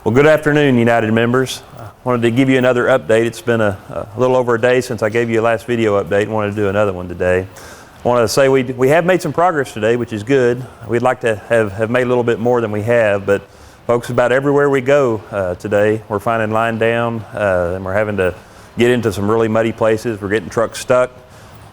Well, good afternoon, United members. I wanted to give you another update. It's been a little over a day since I gave you a last video update. I wanted to do another one today. I wanted to say we have made some progress today, which is good. We'd like to have made a little bit more than we have, but folks, about everywhere we go today, we're finding line down, and we're having to get into some really muddy places. We're getting trucks stuck,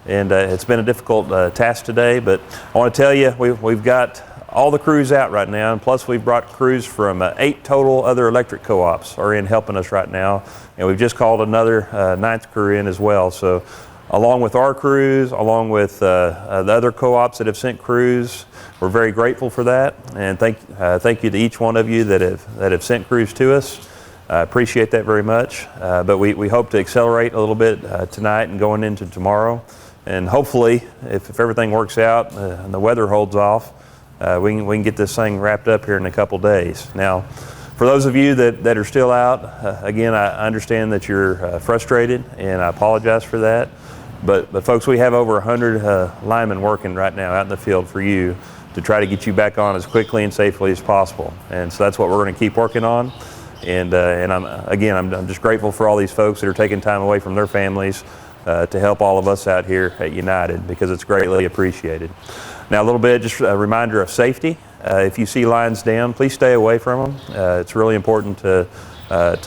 and it's been a difficult task today, but I want to tell you, we've got all the crews out right now, and plus we've brought crews from 8 total other electric co-ops are in helping us right now, and we've just called another 9th crew in as well. So along with our crews, along with the other co-ops that have sent crews, we're very grateful for that, and thank you to each one of you that have sent crews to us. I appreciate that very much, but we hope to accelerate a little bit tonight and going into tomorrow, and hopefully if everything works out and the weather holds off, we can get this thing wrapped up here in a couple days. Now, for those of you that are still out, again, I understand that you're frustrated, and I apologize for that. But folks, we have over 100 linemen working right now out in the field for you to try to get you back on as quickly and safely as possible. And so that's what we're going to keep working on. And I'm just grateful for all these folks that are taking time away from their families to help all of us out here at United, because it's greatly appreciated. Now, a little bit, just a reminder of safety. If you see lines down, please stay away from them. It's really important to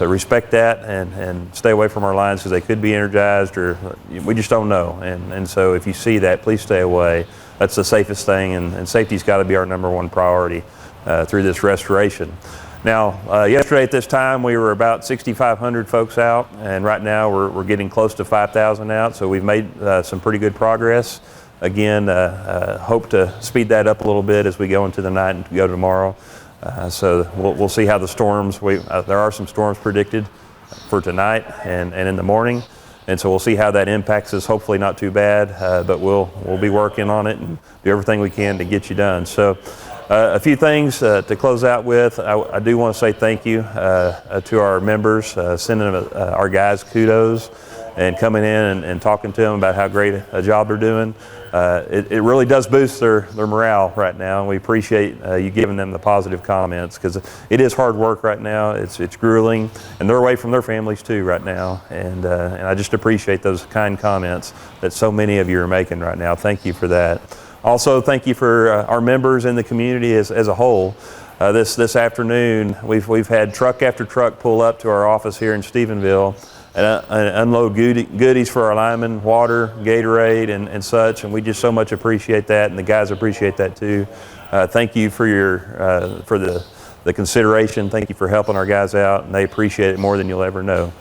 respect that and stay away from our lines, because they could be energized, or we just don't know. And so if you see that, please stay away. That's the safest thing, and safety's got to be our #1 priority through this restoration. Now, yesterday at this time, we were about 6,500 folks out, and right now we're getting close to 5,000 out, so we've made some pretty good progress. Again, hope to speed that up a little bit as we go into the night and go tomorrow. So we'll see how the storms, there are some storms predicted for tonight and in the morning, and so we'll see how that impacts us. Hopefully not too bad, but we'll be working on it and do everything we can to get you done. So a few things to close out with. I do want to say thank you to our members, sending our guys kudos and coming in and talking to them about how great a job they're doing. It really does boost their morale right now, and we appreciate you giving them the positive comments, because it is hard work right now. It's grueling, and they're away from their families too right now, and I just appreciate those kind comments that so many of you are making right now. Thank you for that. Also, thank you for our members in the community as a whole. This afternoon, we've had truck after truck pull up to our office here in Stephenville and unload goodies for our linemen, water, Gatorade, and such, and we just so much appreciate that, and the guys appreciate that too. Thank you for the consideration. Thank you for helping our guys out, and they appreciate it more than you'll ever know.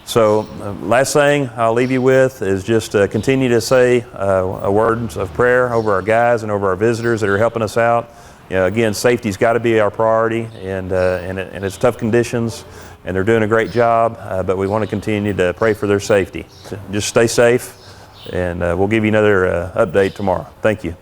So last thing I'll leave you with is just continue to say words of prayer over our guys and over our visitors that are helping us out. You know, again, safety's got to be our priority, and it's tough conditions, and they're doing a great job, but we want to continue to pray for their safety. Just stay safe, and we'll give you another update tomorrow. Thank you.